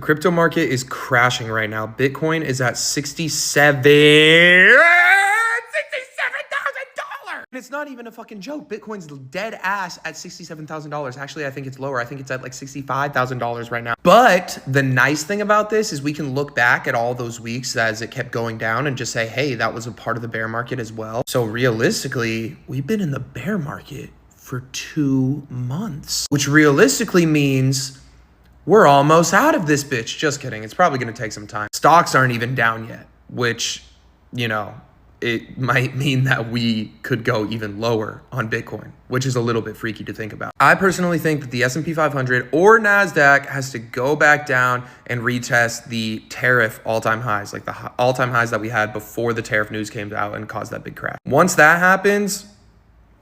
Crypto market is crashing right now. Bitcoin is at $67,000. And it's not even a fucking joke. Bitcoin's dead ass at $67,000. Actually, I think it's lower. I think it's at like $65,000 right now. But the nice thing about this is we can look back at all those weeks as it kept going down and just say, hey, that was a part of the bear market as well. So realistically, we've been in the bear market for 2 months, which realistically means we're almost out of this bitch. Just kidding. It's probably going to take some time. Stocks aren't even down yet, which, you know, it might mean that we could go even lower on Bitcoin, which is a little bit freaky to think about. I personally think that the S&P 500 or NASDAQ has to go back down and retest the tariff all-time highs, like the all-time highs that we had before the tariff news came out and caused that big crash. Once that happens,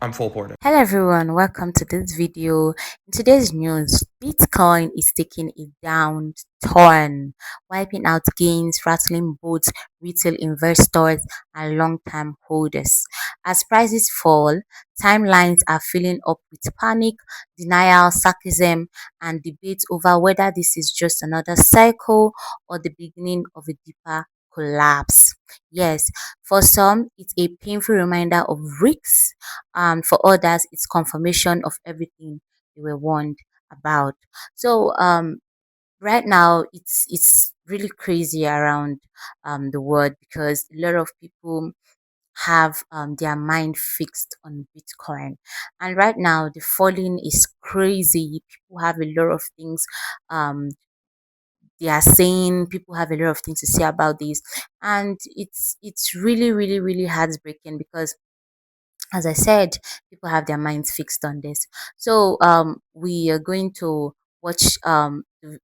I'm full ported. Hello everyone, welcome to this video. In today's news, Bitcoin is taking a downturn, wiping out gains, rattling both retail investors and long-term holders. As prices fall, timelines are filling up with panic, denial, sarcasm, and debate over whether this is just another cycle or the beginning of a deeper collapse. Yes, for some, it's a painful reminder of risks. For others, it's confirmation of everything they were warned about. So right now, it's really crazy around the world because a lot of people have their mind fixed on Bitcoin, and right now the falling is crazy. People have a lot of things um they are saying. People have a lot of things to say about this, and it's really heartbreaking because, as I said, people have their minds fixed on this. So we are going to watch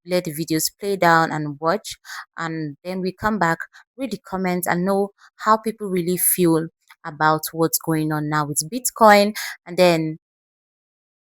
let the videos play down and watch, and then we come back, read the comments, and know how people really feel about what's going on now with Bitcoin. And then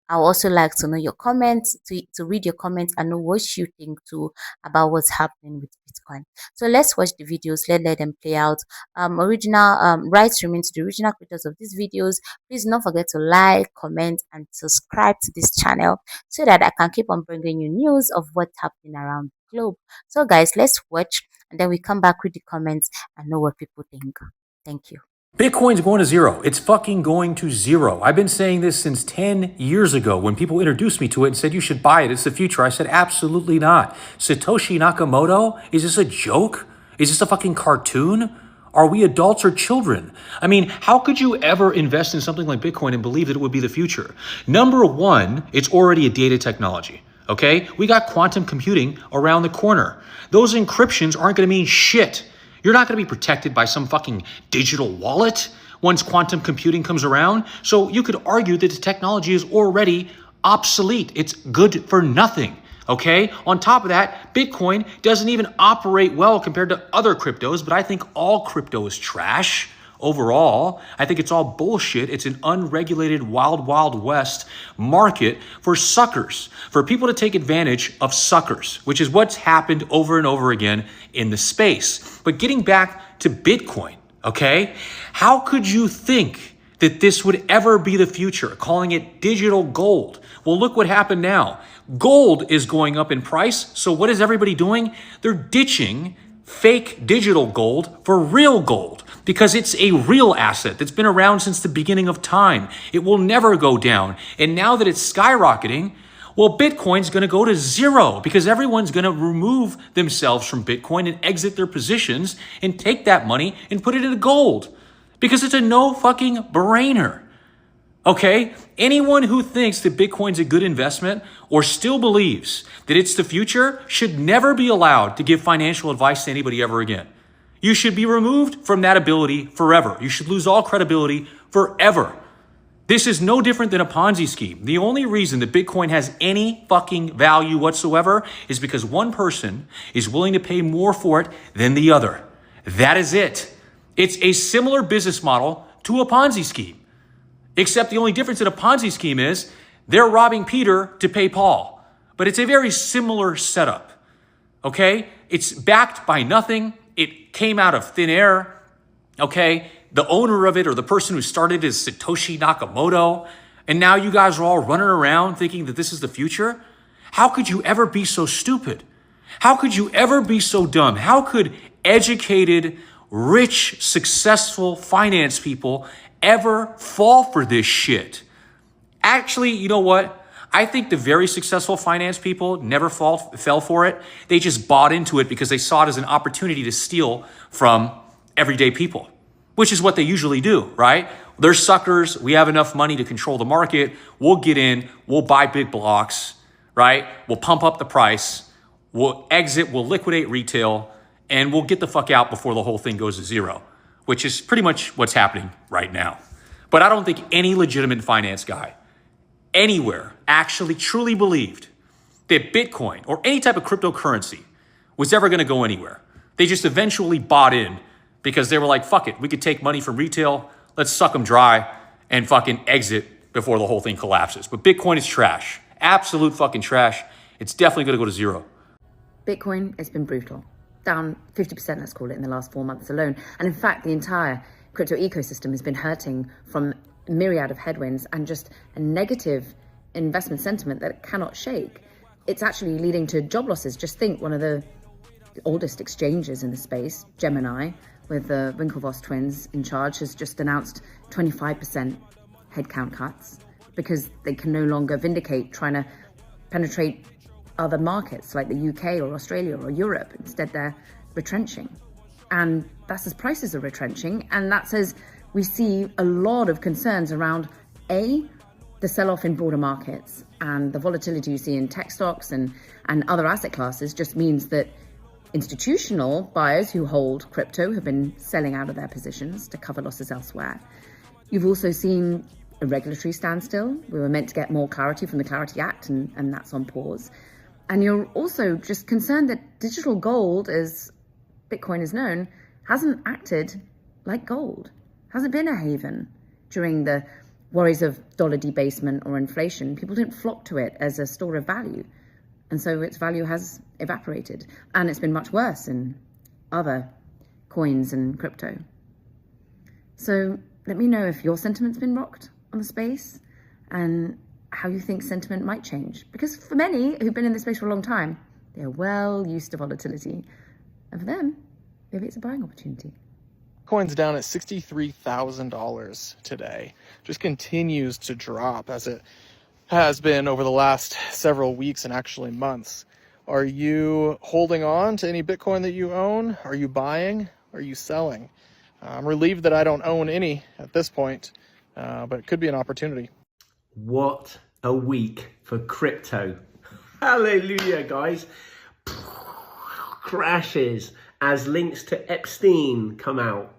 I would also like to know your comments, to read your comments and know what you think too about what's happening with Bitcoin. So let's watch the videos, let them play out. Original rights remain to the original creators of these videos. Please don't forget to like, comment, and subscribe to this channel so that I can keep on bringing you news of what's happening around the globe. So guys, let's watch and then we come back with the comments and know what people think. Thank you. Bitcoin's going to zero. It's fucking going to zero. I've been saying this since 10 years ago when people introduced me to it and said, you should buy it. It's the future. I said, absolutely not. Satoshi Nakamoto? Is this a joke? Is this a fucking cartoon? Are we adults or children? I mean, how could you ever invest in something like Bitcoin and believe that it would be the future? Number one, it's already a data technology. Okay? We got quantum computing around the corner. Those encryptions aren't going to mean shit. You're not going to be protected by some fucking digital wallet once quantum computing comes around. So you could argue that the technology is already obsolete. It's good for nothing. Okay? On top of that, Bitcoin doesn't even operate well compared to other cryptos, but I think all crypto is trash. Overall, I think it's all bullshit. It's an unregulated wild, wild west market for suckers, for people to take advantage of suckers, which is what's happened over and over again in the space. But getting back to Bitcoin, okay? How could you think that this would ever be the future, calling it digital gold? Well, look what happened now. Gold is going up in price. So what is everybody doing? They're ditching fake digital gold for real gold because it's a real asset that's been around since the beginning of time. It will never go down. And now that it's skyrocketing, well, Bitcoin's going to go to zero because everyone's going to remove themselves from Bitcoin and exit their positions and take that money and put it into gold because it's a no fucking brainer. Okay? Anyone who thinks that Bitcoin's a good investment or still believes that it's the future should never be allowed to give financial advice to anybody ever again. You should be removed from that ability forever. You should lose all credibility forever. This is no different than a Ponzi scheme. The only reason that Bitcoin has any fucking value whatsoever is because one person is willing to pay more for it than the other. That is it. It's a similar business model to a Ponzi scheme. Except the only difference in a Ponzi scheme is they're robbing Peter to pay Paul. But it's a very similar setup, okay? It's backed by nothing. It came out of thin air, okay? The owner of it or the person who started is Satoshi Nakamoto. And now you guys are all running around thinking that this is the future? How could you ever be so stupid? How could you ever be so dumb? How could educated, rich, successful finance people ever fall for this shit? Actually, you know what? I think the very successful finance people never fell for it. They just bought into it because they saw it as an opportunity to steal from everyday people, which is what they usually do, right? They're suckers. We have enough money to control the market. We'll get in. We'll buy big blocks, right? We'll pump up the price. We'll exit. We'll liquidate retail. And we'll get the fuck out before the whole thing goes to zero, which is pretty much what's happening right now. But I don't think any legitimate finance guy anywhere actually truly believed that Bitcoin or any type of cryptocurrency was ever going to go anywhere. They just eventually bought in because they were like, fuck it, we could take money from retail, let's suck them dry and fucking exit before the whole thing collapses. But Bitcoin is trash, absolute fucking trash. It's definitely going to go to zero. Bitcoin has been brutal. Down 50%, let's call it, in the last 4 months alone. And in fact, the entire crypto ecosystem has been hurting from a myriad of headwinds and just a negative investment sentiment that it cannot shake. It's actually leading to job losses. Just think, one of the oldest exchanges in the space, Gemini, with the Winklevoss twins in charge, has just announced 25% headcount cuts because they can no longer vindicate trying to penetrate other markets like the UK or Australia or Europe. Instead, they're retrenching. And that's as prices are retrenching. And that's as we see a lot of concerns around, the sell-off in broader markets and the volatility you see in tech stocks and other asset classes just means that institutional buyers who hold crypto have been selling out of their positions to cover losses elsewhere. You've also seen a regulatory standstill. We were meant to get more clarity from the Clarity Act, and that's on pause. And you're also just concerned that digital gold, as Bitcoin is known, hasn't acted like gold, hasn't been a haven during the worries of dollar debasement or inflation. People didn't flock to it as a store of value. And so its value has evaporated. And it's been much worse in other coins and crypto. So let me know if your sentiment's been rocked on the space and how you think sentiment might change. Because for many who've been in this space for a long time, they're well used to volatility. And for them, maybe it's a buying opportunity. Bitcoin's down at $63,000 today. Just continues to drop as it has been over the last several weeks and actually months. Are you holding on to any Bitcoin that you own? Are you buying? Are you selling? I'm relieved that I don't own any at this point, but it could be an opportunity. What a week for crypto. Hallelujah, guys. Crashes as links to Epstein come out.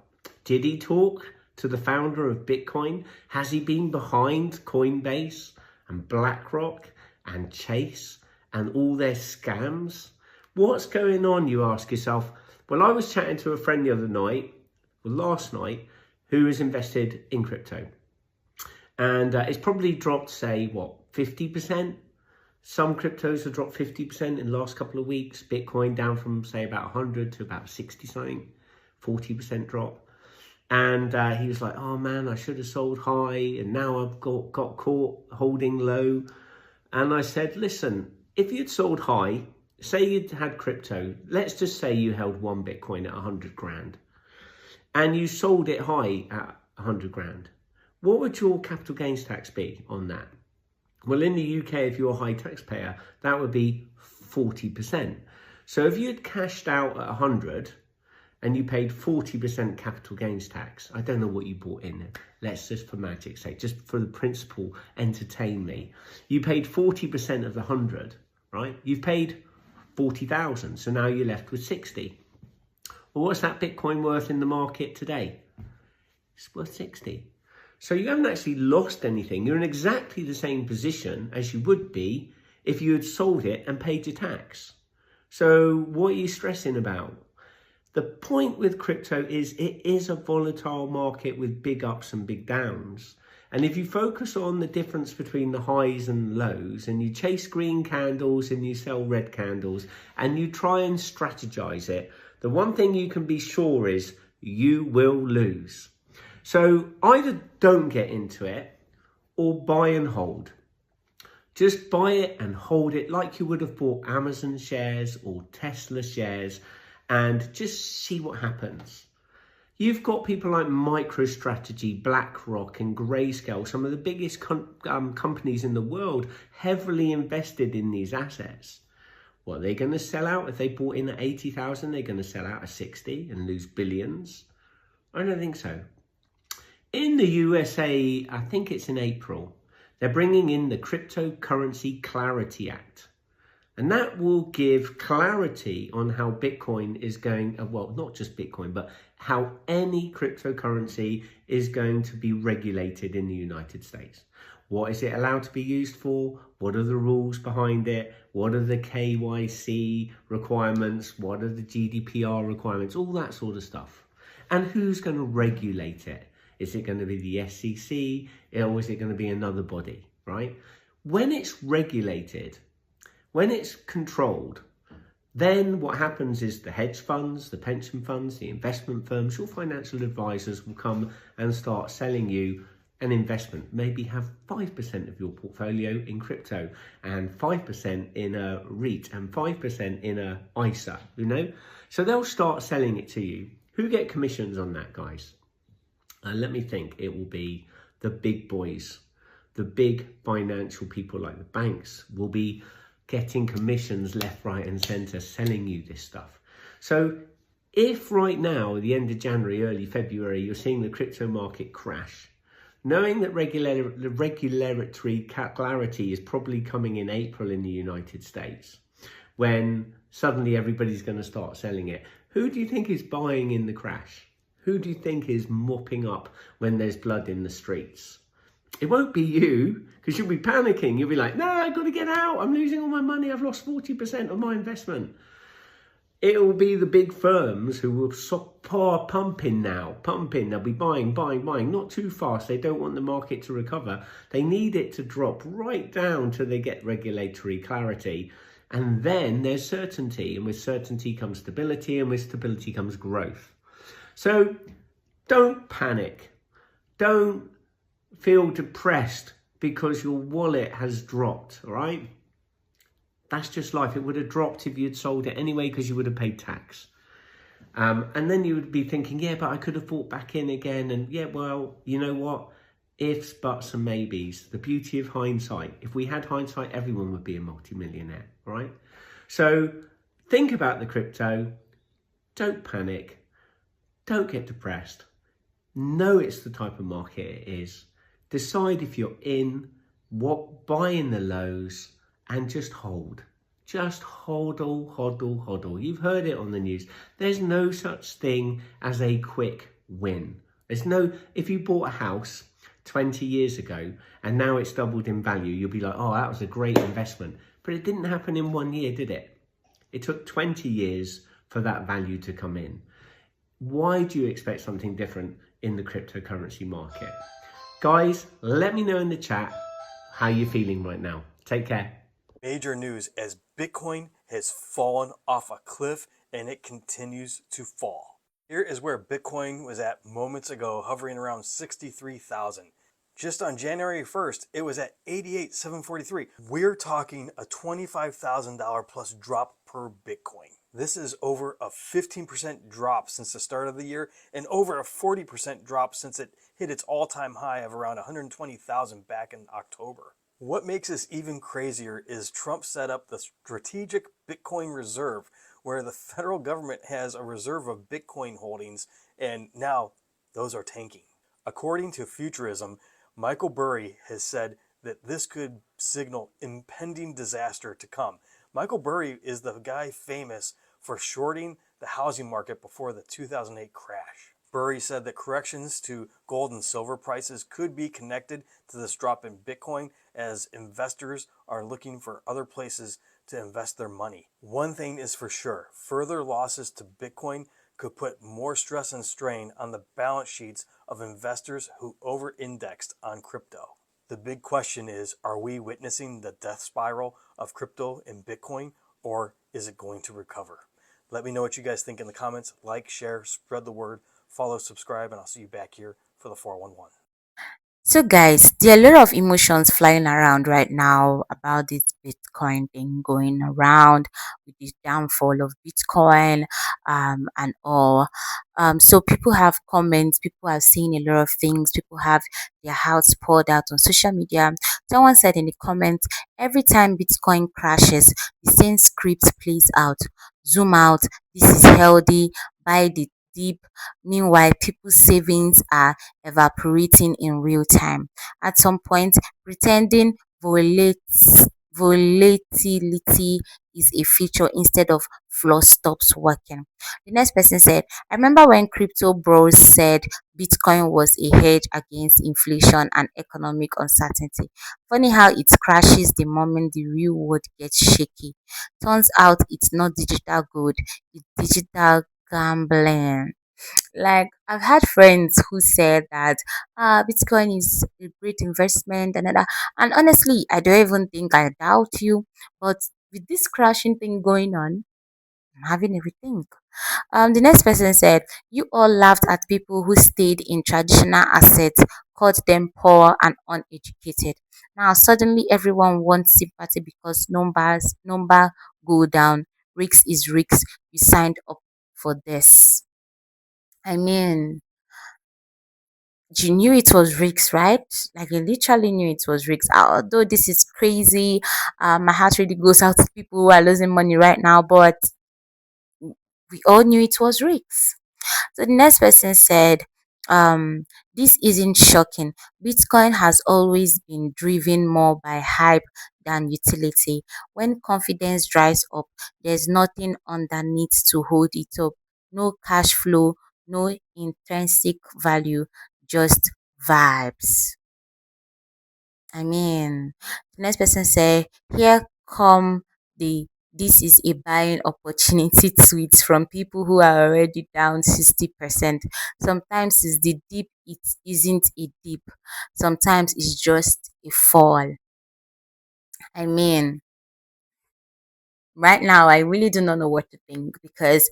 Did he talk to the founder of Bitcoin? Has he been behind Coinbase and BlackRock and Chase and all their scams? What's going on, you ask yourself? Well, I was chatting to a friend the other night, last night, who is invested in crypto. And it's probably dropped, say, 50%? Some cryptos have dropped 50% in the last couple of weeks. Bitcoin down from, say, about 100 to about 60 something, 40% drop. And he was like, oh man, I should have sold high and now I've got caught holding low. And I said, listen, if you'd sold high, say you'd had crypto, let's just say you held one Bitcoin at 100 grand and you sold it high at 100 grand. What would your capital gains tax be on that? Well, in the UK, if you're a high taxpayer, that would be 40%. So if you'd cashed out at 100 and you paid 40% capital gains tax, I don't know what you bought in. Let's just, for magic's sake, just for the principle, entertain me. You paid 40% of the 100, right? You've paid 40,000, so now you're left with 60. Well, what's that Bitcoin worth in the market today? It's worth 60. So you haven't actually lost anything. You're in exactly the same position as you would be if you had sold it and paid your tax. So what are you stressing about? The point with crypto is it is a volatile market with big ups and big downs. And if you focus on the difference between the highs and lows and you chase green candles and you sell red candles and you try and strategize it, the one thing you can be sure is you will lose. So either don't get into it or buy and hold. Just buy it and hold it like you would have bought Amazon shares or Tesla shares, and just see what happens. You've got people like MicroStrategy, BlackRock and Grayscale, some of the biggest companies in the world, heavily invested in these assets. What, they're going to sell out? If they bought in at 80,000, they're going to sell out at 60 and lose billions? I don't think so. In the USA, I think it's in April, they're bringing in the Cryptocurrency Clarity Act. And that will give clarity on how Bitcoin is going, well, not just Bitcoin, but how any cryptocurrency is going to be regulated in the United States. What is it allowed to be used for? What are the rules behind it? What are the KYC requirements? What are the GDPR requirements? All that sort of stuff. And who's going to regulate it? Is it going to be the SEC or is it going to be another body, right? When it's regulated, when it's controlled, then what happens is the hedge funds, the pension funds, the investment firms, your financial advisors will come and start selling you an investment. Maybe have 5% of your portfolio in crypto and 5% in a REIT and 5% in a ISA, you know? So they'll start selling it to you. Who get commissions on that, guys? Let me think. It will be the big boys. The big financial people like the banks will be getting commissions left, right and centre selling you this stuff. So if right now, at the end of January, early February, you're seeing the crypto market crash, knowing that regulatory clarity is probably coming in April in the United States, when suddenly everybody's going to start selling it, who do you think is buying in the crash? Who do you think is mopping up when there's blood in the streets? It won't be you, because you'll be panicking. You'll be like, no, I've got to get out. I'm losing all my money. I've lost 40% of my investment. It will be the big firms who will pumping now, pumping. They'll be buying, not too fast. They don't want the market to recover. They need it to drop right down till they get regulatory clarity. And then there's certainty. And with certainty comes stability. And with stability comes growth. So don't panic. Don't feel depressed because your wallet has dropped, all right? That's just life. It would have dropped if you'd sold it anyway because you would have paid tax. And then you would be thinking, yeah, but I could have bought back in again. And yeah, well, you know what? Ifs, buts and maybes. The beauty of hindsight. If we had hindsight, everyone would be a multimillionaire, right? So think about the crypto. Don't panic. Don't get depressed. Know it's the type of market it is. Decide if you're in, buy in the lows, and just hold. Just hodl, hodl, hodl. You've heard it on the news. There's no such thing as a quick win. If you bought a house 20 years ago and now it's doubled in value, you'll be like, oh, that was a great investment. But it didn't happen in 1 year, did it? It took 20 years for that value to come in. Why do you expect something different in the cryptocurrency market? Guys, let me know in the chat how you're feeling right now. Take care. Major news as Bitcoin has fallen off a cliff and it continues to fall. Here is where Bitcoin was at moments ago, hovering around 63,000. Just on January 1st, it was at 88,743. We're talking a $25,000 plus drop per Bitcoin. This is over a 15% drop since the start of the year and over a 40% drop since it hit its all-time high of around 120,000 back in October. What makes this even crazier is Trump set up the Strategic Bitcoin Reserve, where the federal government has a reserve of Bitcoin holdings, and now those are tanking. According to Futurism, Michael Burry has said that this could signal impending disaster to come. Michael Burry is the guy famous for shorting the housing market before the 2008 crash. Burry said that corrections to gold and silver prices could be connected to this drop in Bitcoin as investors are looking for other places to invest their money. One thing is for sure, further losses to Bitcoin could put more stress and strain on the balance sheets of investors who over-indexed on crypto. The big question is, are we witnessing the death spiral of crypto and Bitcoin, or is it going to recover? Let me know what you guys think in the comments. Like, share, spread the word, follow, subscribe, and I'll see you back here for the 411. So, guys, there are a lot of emotions flying around right now about this Bitcoin thing going around with the downfall of Bitcoin and all. So, people have comments, people have seen a lot of things, people have their hearts poured out on social media. Someone said in the comments, every time Bitcoin crashes, the same script plays out. Zoom out, this is healthy, buy the dip. Meanwhile, people's savings are evaporating in real time. At some point, pretending volatility is a feature instead of flow stops working. The next person said, I remember when crypto bros said Bitcoin was a hedge against inflation and economic uncertainty. Funny how it crashes the moment the real world gets shaky. Turns out it's not digital gold, it's digital gambling. Like I've had friends who said that Bitcoin is a great investment and that. And honestly, I don't even think I doubt you. But with this crashing thing going on, I'm having a rethink. The next person said, you all laughed at people who stayed in traditional assets, called them poor and uneducated. Now suddenly everyone wants sympathy because number go down. Risk is risk. You signed up for this. I mean, you knew it was risks, right? Like you literally knew it was risks. Although this is crazy, my heart really goes out to people who are losing money right now, but we all knew it was risks. So the next person said, this isn't shocking. Bitcoin has always been driven more by hype than utility. When confidence dries up, there's nothing underneath to hold it up. No cash flow, no intrinsic value, just vibes. I mean, the next person say, here come the this is a buying opportunity tweets from people who are already down 60%. Sometimes it's the dip, it isn't a dip. Sometimes it's just a fall. I mean, right now I really do not know what to think because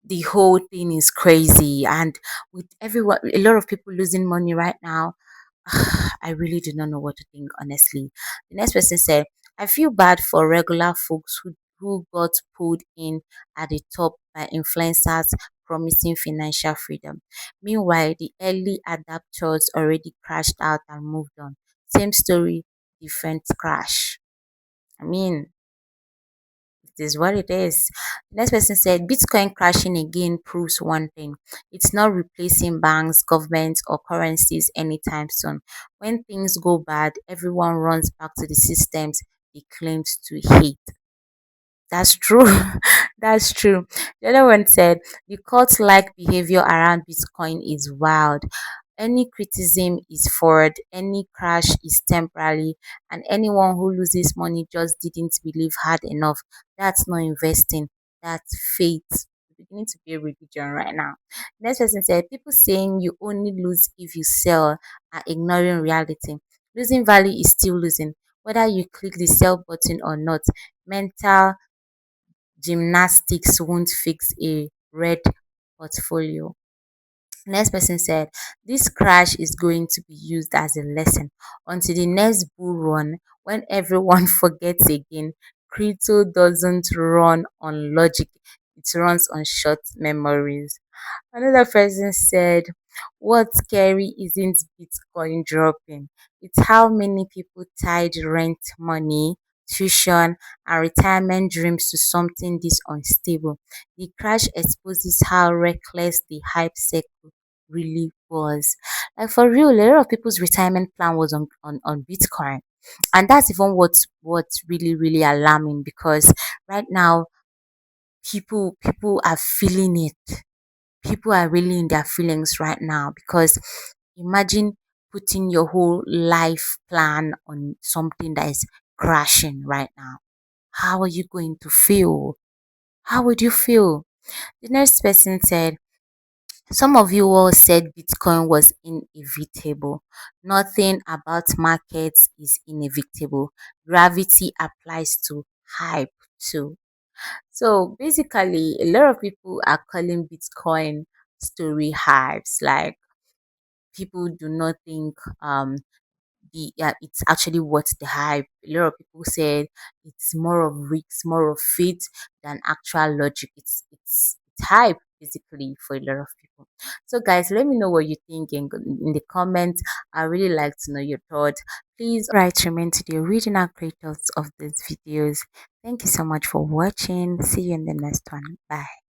the whole thing is crazy and with everyone a lot of people losing money right now. I really do not know what to think, honestly. The next person said, I feel bad for regular folks who got pulled in at the top by influencers promising financial freedom. Meanwhile, the early adapters already crashed out and moved on. Same story, different crash. I mean, it is what it is. The next person said Bitcoin crashing again proves one thing. It's not replacing banks, governments, or currencies anytime soon. When things go bad, everyone runs back to the systems they claimed to hate. That's true. That's true. The other one said the cult like behavior around Bitcoin is wild. Any criticism is forward, any crash is temporary, and anyone who loses money just didn't believe hard enough. That's not investing, that's faith. It's beginning to be a religion right now. Next person said people saying you only lose if you sell are ignoring reality. Losing value is still losing, whether you click the sell button or not. Mental gymnastics won't fix a red portfolio. Next person said, this crash is going to be used as a lesson until the next bull run when everyone forgets again. Crypto doesn't run on logic, it runs on short memories. Another person said, what's scary isn't Bitcoin dropping, it's how many people tied rent money, tuition, and retirement dreams to something this unstable. The crash exposes how reckless the hype cycle really was. Like for real, a lot of people's retirement plan was on Bitcoin. And that's even what's really, really alarming because right now people are feeling it. People are really in their feelings right now because imagine putting your whole life plan on something that is crashing right now. How are you going to feel? How would you feel? The next person said, some of you all said Bitcoin was inevitable. Nothing about markets is inevitable. Gravity applies to hype too. So basically, a lot of people are calling Bitcoin story hypes. Like people do not think it's actually worth the hype. A lot of people said it's more of risks, more of faith than actual logic. It's hype basically for a lot of people. So guys, let me know what you think in the comments. I really like to know your thoughts. Please write to remain to the original creators of these videos. Thank you so much for watching. See you in the next one. Bye.